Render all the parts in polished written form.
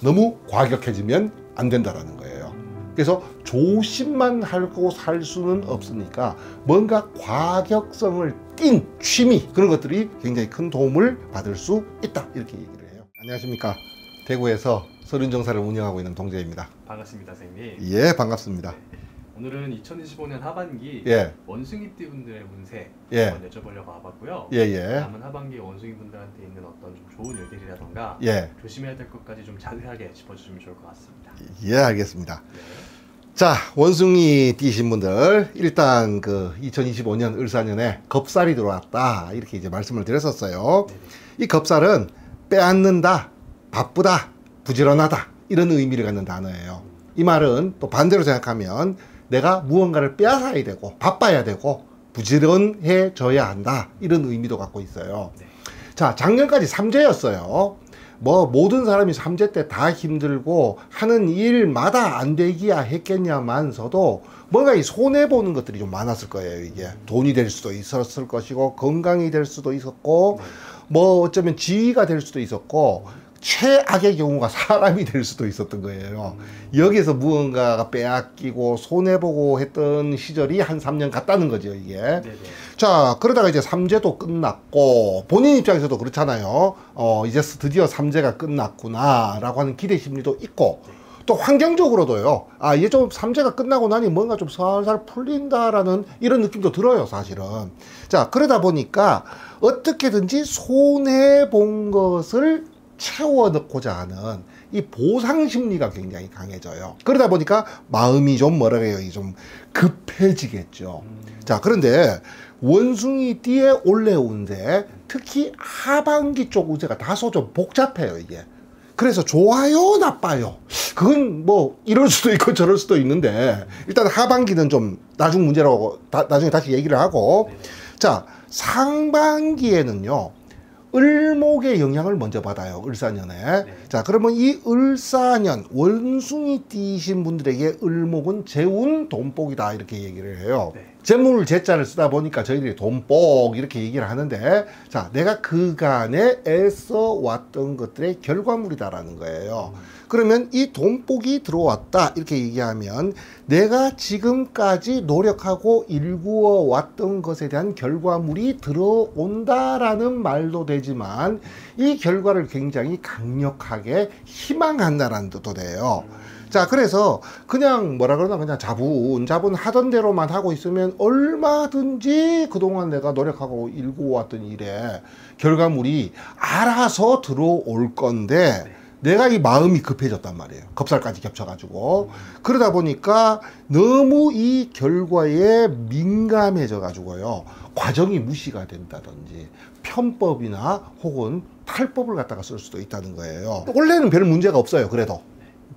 너무 과격해지면 안 된다라는 거예요. 그래서 조심만 하고 살 수는 없으니까 뭔가 과격성을 띈 취미, 그런 것들이 굉장히 큰 도움을 받을 수 있다, 이렇게 얘기를 해요. 안녕하십니까. 대구에서 서륜정사를 운영하고 있는 동재입니다. 반갑습니다, 선생님. 예, 반갑습니다. 네. 오늘은 2025년 하반기 원숭이띠 분들의 운세 한번 여쭤보려고 와봤고요. 남은 하반기 원숭이 분들한테 있는 어떤 좀 좋은 일들이라던가 조심해야 될 것까지 좀 자세하게 짚어주시면 좋을 것 같습니다. 예, 알겠습니다. 자, 원숭이 띠신 분들, 일단 그 2025년 을사년에 겁살이 들어왔다, 이렇게 이제 말씀을 드렸었어요. 이 겁살은 빼앗는다, 바쁘다, 부지런하다, 이런 의미를 갖는 단어예요. 이 말은 또 반대로 생각하면 내가 무언가를 빼앗아야 되고 바빠야 되고 부지런해져야 한다, 이런 의미도 갖고 있어요. 자, 작년까지 삼재였어요. 뭐 모든 사람이 삼재 때 다 힘들고 하는 일마다 안 되기야 했겠냐만서도 뭔가 이 손해보는 것들이 좀 많았을 거예요. 이게 돈이 될 수도 있었을 것이고, 건강이 될 수도 있었고, 뭐 어쩌면 지위가 될 수도 있었고, 최악의 경우가 사람이 될 수도 있었던 거예요. 여기서 무언가가 빼앗기고 손해보고 했던 시절이 한 3년 갔다는 거죠, 이게. 자, 그러다가 이제 삼재도 끝났고, 본인 입장에서도 그렇잖아요. 이제 드디어 삼재가 끝났구나 라고 하는 기대 심리도 있고, 또 환경적으로도요, 아, 이제 좀 삼재가 끝나고 나니 뭔가 좀 살살 풀린다라는 이런 느낌도 들어요, 사실은. 자, 그러다 보니까 어떻게든지 손해본 것을 채워 넣고자 하는 이 보상 심리가 굉장히 강해져요. 그러다 보니까 마음이 좀 뭐라 그래요, 좀 급해지겠죠. 자, 그런데 원숭이띠의 올해 운세, 특히 하반기 쪽 운세가 다소 좀 복잡해요, 이게. 그래서 좋아요, 나빠요, 그건 뭐 이럴 수도 있고 저럴 수도 있는데, 일단 하반기는 좀 나중 문제라고 나중에 다시 얘기를 하고, 자, 상반기에는요 을목의 영향을 먼저 받아요, 을사년에. 자, 그러면 이 을사년 원숭이 띠신 분들에게 을목은 재운 돈복이다, 이렇게 얘기를 해요. 재물 재자를 쓰다 보니까 저희들이 돈복 이렇게 얘기를 하는데, 자, 내가 그간에 애써 왔던 것들의 결과물이다라는 거예요. 그러면 이 돈복이 들어왔다, 이렇게 얘기하면 내가 지금까지 노력하고 일구어 왔던 것에 대한 결과물이 들어온다라는 말도 되지만, 이 결과를 굉장히 강력하게 희망한다라는 뜻도 돼요. 자, 그래서 그냥 뭐라 그러나 그냥 자분 하던 대로만 하고 있으면 얼마든지 그동안 내가 노력하고 일구어 왔던 일에 결과물이 알아서 들어올 건데, 내가 이 마음이 급해졌단 말이에요. 겁살까지 겹쳐가지고. 그러다 보니까 너무 이 결과에 민감해져 가지고요, 과정이 무시가 된다든지 편법이나 혹은 탈법을 갖다가 쓸 수도 있다는 거예요. 원래는 별 문제가 없어요. 그래도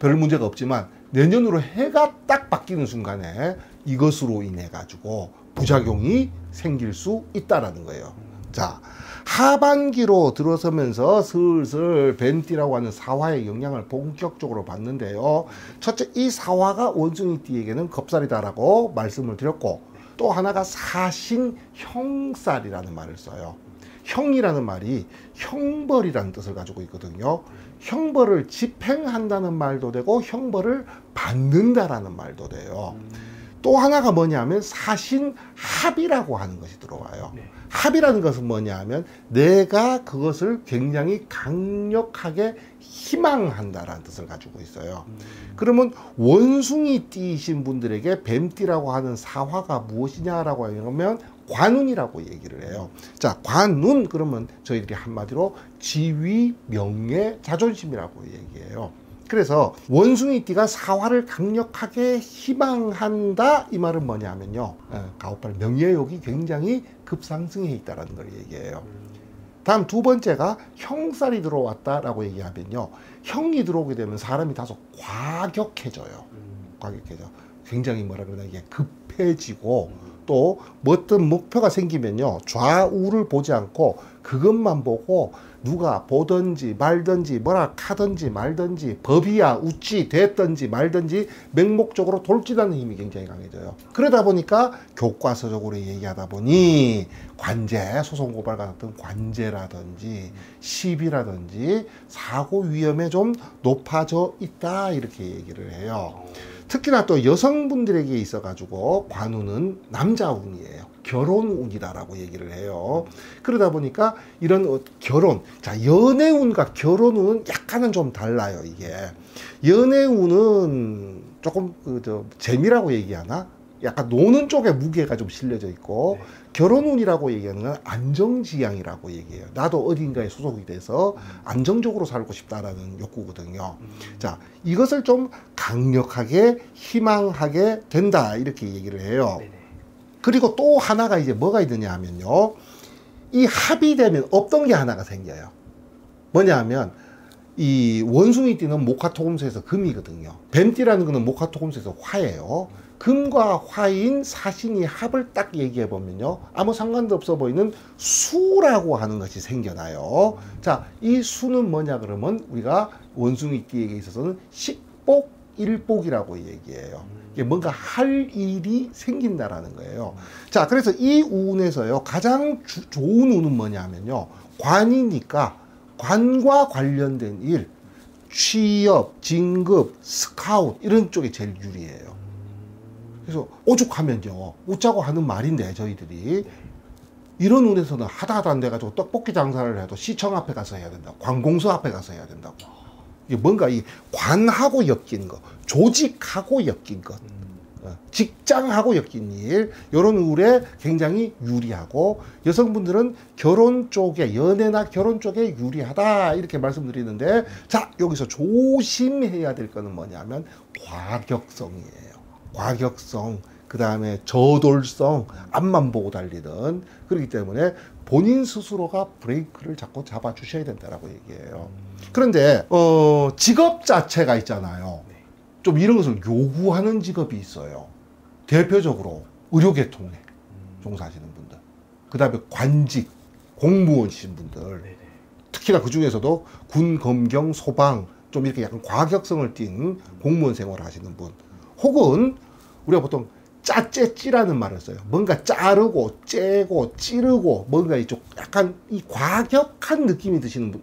별 문제가 없지만 내년으로 해가 딱 바뀌는 순간에 이것으로 인해 가지고 부작용이 생길 수 있다라는 거예요. 자, 하반기로 들어서면서 슬슬 뱀띠라고 하는 사화의 영향을 본격적으로 받는데요. 첫째, 이 사화가 원숭이띠에게는 겁살이다라고 말씀을 드렸고, 또 하나가 사신형살이라는 말을 써요. 형이라는 말이 형벌이라는 뜻을 가지고 있거든요. 형벌을 집행한다는 말도 되고 형벌을 받는다라는 말도 돼요. 또 하나가 뭐냐면 사신합이라고 하는 것이 들어와요. 합이라는 것은 뭐냐면 내가 그것을 굉장히 강력하게 희망한다라는 뜻을 가지고 있어요. 그러면 원숭이 띠이신 분들에게 뱀띠라고 하는 사화가 무엇이냐라고 하면 관운이라고 얘기를 해요. 자, 관운, 그러면 저희들이 한마디로 지위, 명예, 자존심이라고 얘기해요. 그래서 원숭이띠가 사화를 강력하게 희망한다, 이 말은 뭐냐면요, 가오팔 명예욕이 굉장히 급상승해 있다는 걸 얘기해요. 다음 두 번째가 형살이 들어왔다라고 얘기하면요, 형이 들어오게 되면 사람이 다소 과격해져요. 과격해져. 굉장히 뭐라 그러나 이게 급해지고 또 어떤 목표가 생기면요, 좌우를 보지 않고 그것만 보고 누가 보든지 말든지 뭐라 하든지 말든지 법이야 우찌 됐든지 말든지 맹목적으로 돌진하는 힘이 굉장히 강해져요. 그러다 보니까 교과서적으로 얘기하다 보니 관제, 소송고발 같은 관제라든지 시비라든지 사고 위험에 좀 높아져 있다 이렇게 얘기를 해요. 특히나 또 여성분들에게 있어 가지고 관운은 남자운이에요. 결혼운이다라고 얘기를 해요. 그러다 보니까 이런 결혼, 자, 연애운과 결혼운은 약간은 좀 달라요. 이게 연애운은 조금 재미라고 얘기하나? 약간 노는 쪽에 무게가 좀 실려져 있고, 네. 결혼운이라고 얘기하는 건 안정지향이라고 얘기해요. 나도 어딘가에 소속이 돼서 안정적으로 살고 싶다라는 욕구거든요. 자, 이것을 좀 강력하게 희망하게 된다 이렇게 얘기를 해요. 네네. 그리고 또 하나가 이제 뭐가 있느냐 하면요, 이 합이 되면 없던 게 하나가 생겨요. 뭐냐 하면 이 원숭이띠는 목화토금수에서 금이거든요. 뱀띠라는 거는 목화토금수에서 화예요. 금과 화인 사신이 합을 딱 얘기해 보면요, 아무 상관도 없어 보이는 수라고 하는 것이 생겨나요. 자, 이 수는 뭐냐 그러면 우리가 원숭이띠에게 있어서는 식복일복이라고 얘기해요. 이게 뭔가 할 일이 생긴다라는 거예요. 자, 그래서 이 운에서요, 가장 좋은 운은 뭐냐면요, 관이니까 관과 관련된 일, 취업, 진급, 스카웃 이런 쪽이 제일 유리해요. 그래서 오죽하면요, 웃자고 하는 말인데 저희들이 이런 운에서는 하다 안 돼가지고 떡볶이 장사를 해도 시청 앞에 가서 해야 된다, 관공서 앞에 가서 해야 된다고. 이게 뭔가 이 관하고 엮인 거, 조직하고 엮인 것, 직장하고 엮인 일, 이런 운에 굉장히 유리하고, 여성분들은 결혼 쪽에, 연애나 결혼 쪽에 유리하다 이렇게 말씀드리는데, 자, 여기서 조심해야 될 거는 뭐냐면 과격성이에요. 과격성, 그 다음에 저돌성, 앞만 보고 달리는, 그렇기 때문에 본인 스스로가 브레이크를 자꾸 잡아주셔야 된다라고 얘기해요. 그런데 직업 자체가 있잖아요. 좀 이런 것을 요구하는 직업이 있어요. 대표적으로 의료계통에 종사하시는 분들, 그 다음에 관직, 공무원이신 분들, 특히나 그 중에서도 군, 검경, 소방, 좀 이렇게 약간 과격성을 띈 공무원 생활을 하시는 분, 혹은 우리가 보통 짜째찌라는 말을 써요. 뭔가 자르고 째고 찌르고 뭔가 이쪽 약간 이 과격한 느낌이 드시는 분,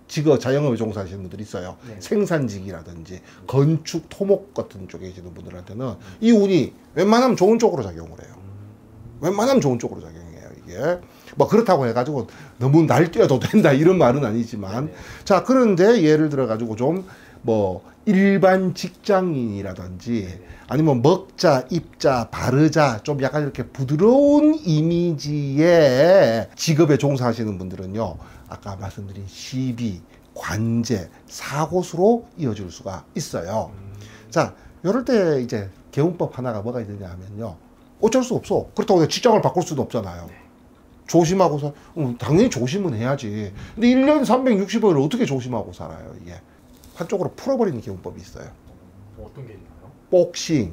직업 자영업에 종사하시는 분들이 있어요. 네. 생산직이라든지 건축, 토목 같은 쪽에 계시는 분들한테는 이 운이 웬만하면 좋은 쪽으로 작용을 해요. 웬만하면 좋은 쪽으로 작용해요. 이게 뭐 그렇다고 해가지고 너무 날뛰어도 된다 이런 말은 아니지만, 자, 그런데 예를 들어 가지고 좀 뭐 일반 직장인이라든지 아니면 먹자, 입자, 바르자 좀 약간 이렇게 부드러운 이미지의 직업에 종사하시는 분들은요, 아까 말씀드린 시비, 관제, 사고수로 이어질 수가 있어요. 자, 이럴 때 이제 개운법 하나가 뭐가 있느냐 하면요, 어쩔 수 없어. 그렇다고 직장을 바꿀 수도 없잖아요. 조심하고 당연히 조심은 해야지. 근데 1년 365일을 어떻게 조심하고 살아요, 이게. 한쪽으로 풀어버리는 개운법이 있어요. 어떤 게 있나요? 복싱,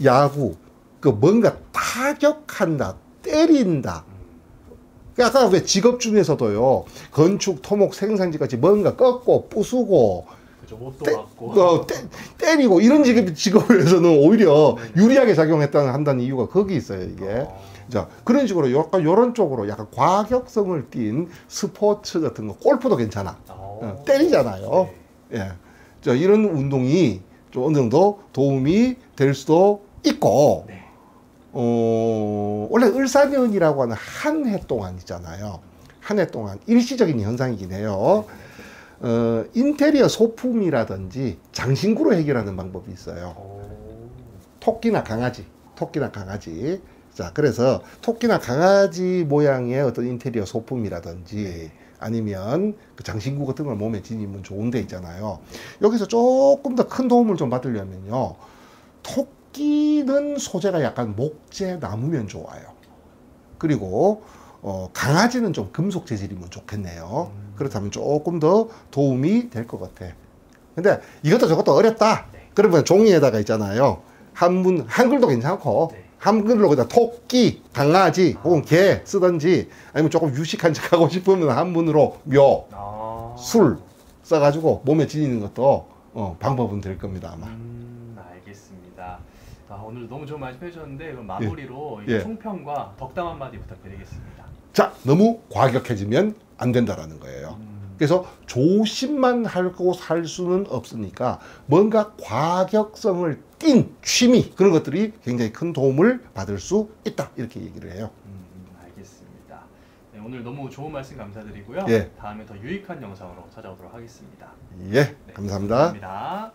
야구, 그 뭔가 타격한다, 때린다. 아까 왜 직업 중에서도요, 건축, 토목, 생산직같이 뭔가 꺾고 부수고, 그죠, 옷도 맞고 때리고 이런 직업에서는 오히려 유리하게 한다는 이유가 거기 있어요, 이게. 자, 그런 식으로 약간 이런 쪽으로 약간 과격성을 띤 스포츠 같은 거, 골프도 괜찮아. 때리잖아요. 네. 예. 자, 이런 운동이 좀 어느 정도 도움이 될 수도 있고, 네. 원래 을사년이라고 하는 한 해 동안 있잖아요. 한 해 동안 일시적인 현상이긴 해요. 인테리어 소품이라든지 장신구로 해결하는 방법이 있어요. 토끼나 강아지. 자, 그래서 토끼나 강아지 모양의 어떤 인테리어 소품이라든지 아니면 그 장신구 같은 걸 몸에 지니면 좋은 데 있잖아요. 여기서 조금 더 큰 도움을 좀 받으려면요, 토끼는 소재가 약간 목재 나무면 좋아요. 그리고 강아지는 좀 금속 재질이면 좋겠네요. 그렇다면 조금 더 도움이 될 것 같아. 근데 이것도 저것도 어렵다. 그러면 종이에다가 있잖아요, 한글도 괜찮고, 한글로 그냥 토끼, 강아지, 혹은 개 쓰든지 아니면 조금 유식한 척 하고 싶으면 한문으로 묘, 술 써가지고 몸에 지니는 것도 방법은 될 겁니다 아마. 알겠습니다. 오늘 너무 좋은 말씀 해주셨는데 그럼 마무리로 예. 총평과 덕담 한마디 부탁드리겠습니다. 자, 너무 과격해지면 안 된다라는 거예요. 그래서 조심만 하고 살 수는 없으니까 뭔가 과격성을 띈 취미 그런 것들이 굉장히 큰 도움을 받을 수 있다 이렇게 얘기를 해요. 알겠습니다. 네, 오늘 너무 좋은 말씀 감사드리고요. 다음에 더 유익한 영상으로 찾아오도록 하겠습니다. 예, 감사합니다. 감사합니다.